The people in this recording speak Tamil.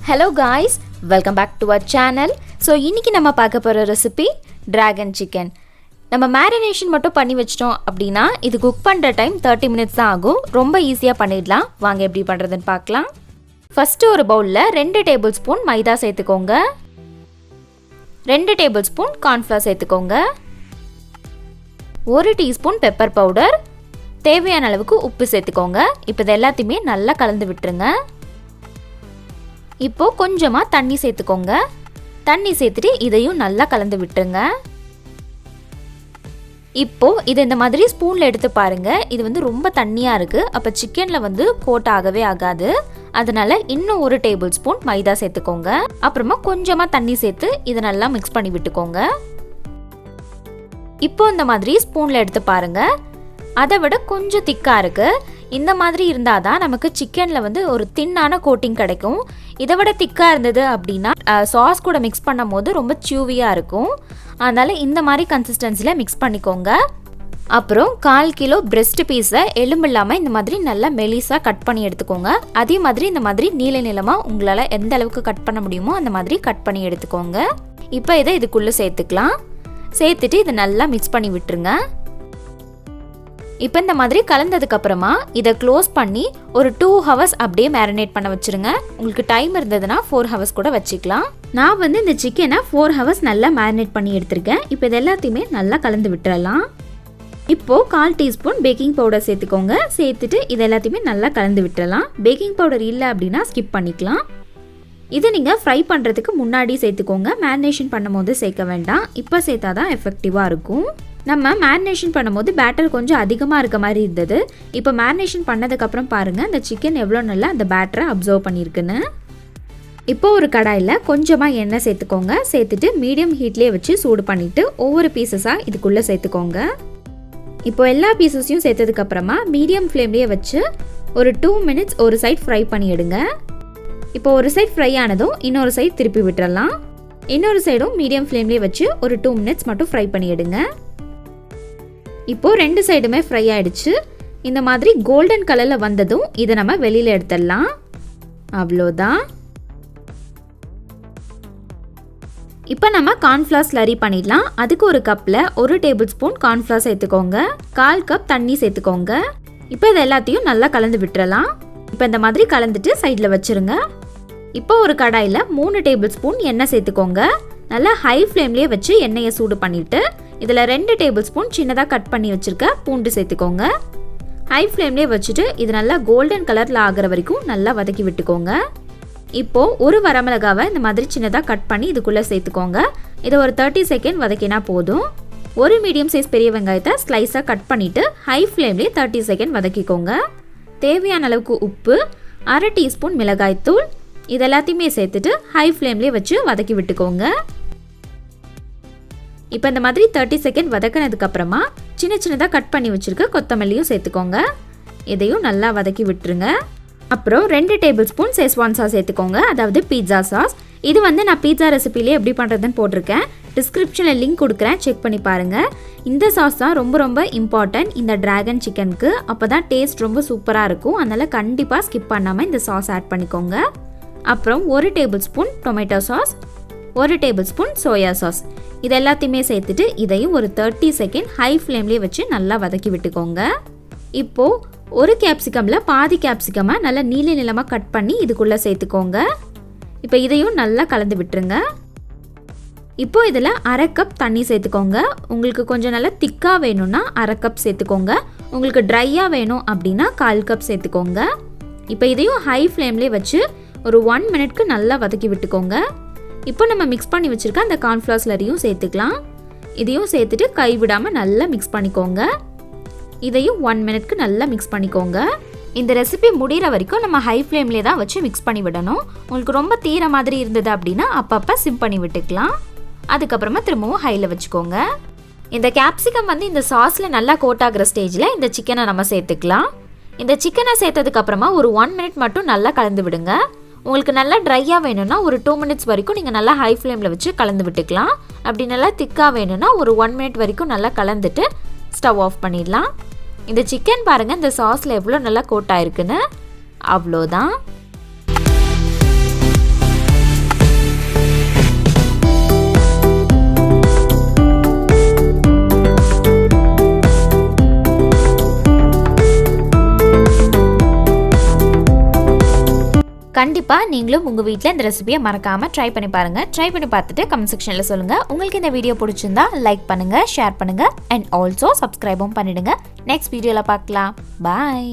Hello guys, welcome back to our channel. So இன்னைக்கு நம்ம பார்க்க போற ரெசிபி dragon chicken. நம்ம marination மட்டும் பண்ணி வச்சிட்டோம் அப்படினா இது குக் பண்ற டைம் 30 minutes தான் ஆகும். ரொம்ப ஈஸியா பண்ணிடலாம். வாங்க எப்படி பண்றதுன்னு பார்க்கலாம். ஃபர்ஸ்ட் ஒரு பவுல்ல 2 டேபிள்ஸ்பூன் மைதா சேர்த்துக்கோங்க. 2 டேபிள்ஸ்பூன் corn flour சேர்த்துக்கோங்க. 1 டீஸ்பூன் பெப்பர் பவுடர், தேவையான அளவுக்கு உப்பு சேர்த்துக்கோங்க. இப்போ இது எல்லாத்தையுமே நல்லா கலந்து விட்டுருங்க. இப்போ கொஞ்சமா தண்ணி சேர்த்துக்கோங்க. தண்ணி சேர்த்துட்டு இதையும் நல்லா கலந்து விட்டுருங்க. இப்போ இது இந்த மாதிரி ஸ்பூன்ல எடுத்து பாருங்க. இது வந்து ரொம்ப தண்ணியா இருக்கு. அப்ப சிக்கன்ல வந்து கோட் ஆகவே ஆகாது. அதனால இன்னும் 1 டேபிள்ஸ்பூன் மைதா சேர்த்துக்கோங்க. அப்புறமா கொஞ்சமா தண்ணி சேர்த்து இதை நல்லா மிக்ஸ் பண்ணி விட்டுக்கோங்க. இப்போ இந்த மாதிரி ஸ்பூன்ல எடுத்து பாருங்க. அதை விட கொஞ்சம் திக்கா இருக்கு. இந்த மாதிரி இருந்தாதான் நமக்கு சிக்கன்ல வந்து ஒரு தின்னான கோட்டிங் கிடைக்கும். இதை விட திக்கா இருந்தது அப்படின்னா சாஸ் கூட மிக்ஸ் பண்ணும் போது ரொம்ப சியூவியா இருக்கும். அதனால இந்த மாதிரி கன்சிஸ்டன்சில மிக்ஸ் பண்ணிக்கோங்க. அப்புறம் 1/4 கிலோ பிரெஸ்ட் பீஸை எலும்பு இல்லாமல் இந்த மாதிரி நல்லா மெலிசா கட் பண்ணி எடுத்துக்கோங்க. அதே மாதிரி இந்த மாதிரி நீள நீளமாக உங்களால் எந்த அளவுக்கு கட் பண்ண முடியுமோ அந்த மாதிரி கட் பண்ணி எடுத்துக்கோங்க. இப்போ இதை இதுக்குள்ளே சேர்த்துக்கலாம். சேர்த்துட்டு இதை நல்லா மிக்ஸ் பண்ணி விட்டுருங்க. இப்போ இந்த மாதிரி கலந்ததுக்கு அப்புறமா இதை க்ளோஸ் பண்ணி ஒரு 2 hours அப்படியே மேரினேட் பண்ண வச்சிருங்க. உங்களுக்கு டைம் இருந்ததுன்னா 4 hours கூட வச்சுக்கலாம். நான் வந்து இந்த சிக்கனை 4 hours நல்லா மேரினேட் பண்ணி எடுத்திருக்கேன். இப்போ இது எல்லாத்தையுமே நல்லா கலந்து விட்டுறலாம். இப்போ 1/4 டீஸ்பூன் பேக்கிங் பவுடர் சேர்த்துக்கோங்க. சேர்த்துட்டு இது எல்லாத்தையுமே நல்லா கலந்து விட்டுறலாம். பேக்கிங் பவுடர் இல்லை அப்படின்னா ஸ்கிப் பண்ணிக்கலாம். இது நீங்கள் ஃப்ரை பண்ணுறதுக்கு முன்னாடி சேர்த்துக்கோங்க. மேரினேஷன் பண்ணும்போது சேர்க்க வேண்டாம். இப்போ சேர்த்தா தான் எஃபெக்டிவாக இருக்கும். நம்ம மேரினேஷன் பண்ணும்போது பேட்டர் கொஞ்சம் அதிகமாக இருக்க மாதிரி இருந்தது. இப்போ மேரினேஷன் பண்ணதுக்கப்புறம் பாருங்கள் இந்த சிக்கன் எவ்வளோ நல்லா அந்த பேட்டரை அப்சர்வ் பண்ணியிருக்குன்னு. இப்போ ஒரு கடாயில் கொஞ்சமாக எண்ணெய் சேர்த்துக்கோங்க. சேர்த்துட்டு மீடியம் ஹீட்லேயே வச்சு சூடு பண்ணிவிட்டு ஒவ்வொரு பீசஸாக இதுக்குள்ளே சேர்த்துக்கோங்க. இப்போ எல்லா பீசஸையும் சேர்த்ததுக்கப்புறமா மீடியம் ஃப்ளேம்லேயே வச்சு ஒரு 2 minutes ஒரு சைட் ஃப்ரை பண்ணி எடுங்க. இப்போ ஒரு சைட் ஃப்ரை ஆனதும் இன்னொரு சைட் திருப்பி விட்டுறலாம். இன்னொரு சைடும் மீடியம் ஃப்ளேம்லேயே வச்சு ஒரு 2 minutes மட்டும் ஃப்ரை பண்ணி எடுங்க. இப்போ 2 சைடுமே ஃப்ரை ஆயிடுச்சு. இந்த மாதிரி கோல்டன் கலரில் வந்ததும் இதை நம்ம வெளியில் எடுத்துடலாம். அவ்வளோதான். இப்போ நம்ம கார்ன்ஃப்ளவர் ஸ்லரி பண்ணிடலாம். அதுக்கு ஒரு கப்பில் 1 டேபிள்ஸ்பூன் கார்ன்ஃப்ளவர் சேர்த்துக்கோங்க. 1/4 கப் தண்ணி சேர்த்துக்கோங்க. இப்போ இது எல்லாத்தையும் நல்லா கலந்து விட்டுறலாம். இப்போ இந்த மாதிரி கலந்துட்டு சைடில் வச்சுருங்க. இப்போ ஒரு கடாயில் 3 டேபிள்ஸ்பூன் எண்ணெய் சேர்த்துக்கோங்க. நல்லா ஹை ஃப்ளேம்லேயே வச்சு எண்ணெயை சூடு பண்ணிவிட்டு இதில் 2 டேபிள்ஸ்பூன் சின்னதாக கட் பண்ணி வச்சுருக்க பூண்டு சேர்த்துக்கோங்க. ஹை ஃப்ளேம்லேயே வச்சுட்டு இது நல்லா கோல்டன் கலரில் ஆகிற வரைக்கும் நல்லா வதக்கி விட்டுக்கோங்க. இப்போது ஒரு வரமிளகாவை இந்த மாதிரி சின்னதாக கட் பண்ணி இதுக்குள்ளே சேர்த்துக்கோங்க. இதை ஒரு 30 செகண்ட் வதக்கினா போதும். ஒரு மீடியம் சைஸ் பெரிய வெங்காயத்தை ஸ்லைஸாக கட் பண்ணிவிட்டு ஹை ஃப்ளேம்லேயே 30 செகண்ட் வதக்கிக்கோங்க. தேவையான அளவுக்கு உப்பு, 1/2 டீஸ்பூன் மிளகாய்த்தூள் இது எல்லாத்தையுமே சேர்த்துட்டு ஹை ஃப்ளேம்லேயே வச்சு வதக்கி விட்டுக்கோங்க. இப்போ இந்த மாதிரி 30 செகண்ட் வதக்கினதுக்கப்புறமா சின்ன சின்னதாக கட் பண்ணி வச்சுருக்க கொத்தமல்லியும் சேர்த்துக்கோங்க. இதையும் நல்லா வதக்கி விட்டுருங்க. அப்புறம் 2 டேபிள்ஸ்பூன் schezwan சாஸ் சேர்த்துக்கோங்க. அதாவது பீட்சா சாஸ். இது வந்து நான் பீட்சா ரெசிபிலே எப்படி பண்ணுறதுன்னு போட்டிருக்கேன். டிஸ்கிரிப்ஷனில் லிங்க் கொடுக்குறேன், செக் பண்ணி பாருங்கள். இந்த சாஸ் தான் ரொம்ப ரொம்ப இம்பார்ட்டன்ட் இந்த டிராகன் சிக்கனுக்கு. அப்போ தான் டேஸ்ட் ரொம்ப சூப்பராக இருக்கும். அதனால் கண்டிப்பாக ஸ்கிப் பண்ணாமல் இந்த சாஸ் ஆட் பண்ணிக்கோங்க. அப்புறம் 1 tablespoon tomato sauce, 1 tablespoon soya sauce இது எல்லாத்தையுமே சேர்த்துட்டு இதையும் ஒரு 30 செகண்ட் ஹை ஃப்ளேம்லேயே வச்சு நல்லா வதக்கி விட்டுக்கோங்க. இப்போது ஒரு கேப்சிகமில் பாதி கேப்சிகமை நல்லா நீல நீளமாக கட் பண்ணி இதுக்குள்ளே சேர்த்துக்கோங்க. இப்போ இதையும் நல்லா கலந்து விட்டுருங்க. இப்போ இதில் 1/2 கப் தண்ணி சேர்த்துக்கோங்க. உங்களுக்கு கொஞ்சம் நல்லா திக்காக வேணும்னா 1/2 கப் சேர்த்துக்கோங்க. உங்களுக்கு ட்ரையாக வேணும் அப்படின்னா 1/4 கப் சேர்த்துக்கோங்க. இப்போ இதையும் ஹை ஃப்ளேம்லேயே வச்சு ஒரு 1 மினிட்க்கு நல்லா வதக்கி விட்டுக்கோங்க. இப்போ நம்ம மிக்ஸ் பண்ணி வச்சுருக்க அந்த கார்ன்ஃப்ளவர் ஸ்லரியும் சேர்த்துக்கலாம். இதையும் சேர்த்துட்டு கைவிடாமல் நல்லா மிக்ஸ் பண்ணிக்கோங்க. இதையும் 1 மினிட்க்கு நல்லா மிக்ஸ் பண்ணிக்கோங்க. இந்த ரெசிபி முடிகிற வரைக்கும் நம்ம ஹை ஃப்ளேம்லேயே தான் வச்சு மிக்ஸ் பண்ணி விடணும். உங்களுக்கு ரொம்ப தீர மாதிரி இருந்தது அப்படின்னா அப்பப்போ சிம் பண்ணி விட்டுக்கலாம். அதுக்கப்புறமா திரும்பவும் ஹையில் வச்சுக்கோங்க. இந்த கேப்சிகம் வந்து இந்த சாஸில் நல்லா கோட் ஆகிற ஸ்டேஜில் இந்த சிக்கனை நம்ம சேர்த்துக்கலாம். இந்த சிக்கனை சேர்த்ததுக்கப்புறமா ஒரு 1 மினிட் மட்டும் நல்லா கலந்து விடுங்க. உங்களுக்கு நல்லா ட்ரையாக வேணும்னா ஒரு 2 மினிட்ஸ் வரைக்கும் நீங்கள் நல்லா ஹை ஃப்ளேமில் வச்சு கலந்து விட்டுக்கலாம். அப்படி நல்லா திக்காக வேணும்னா ஒரு 1 மினிட் வரைக்கும் நல்லா கலந்துட்டு ஸ்டவ் ஆஃப் பண்ணிடலாம். இந்த சிக்கன் பாருங்கள் இந்த சாஸில் எவ்வளோ நல்லா கோட் ஆயிருக்குன்னு. அவ்வளோதான். கண்டிப்பாக நீங்களும் உங்கள் வீட்டில் இந்த ரெசிபியை மறக்காமல் ட்ரை பண்ணி பாருங்கள். ட்ரை பண்ணி பார்த்துட்டு கமெண்ட் செக்ஷனில் சொல்லுங்கள். உங்களுக்கு இந்த வீடியோ பிடிச்சிருந்தா லைக் பண்ணுங்கள், ஷேர் பண்ணுங்கள் அண்ட் ஆல்சோ சப்ஸ்கிரைபும் பண்ணிடுங்க. நெக்ஸ்ட் வீடியோவில் பார்க்கலாம். பாய்.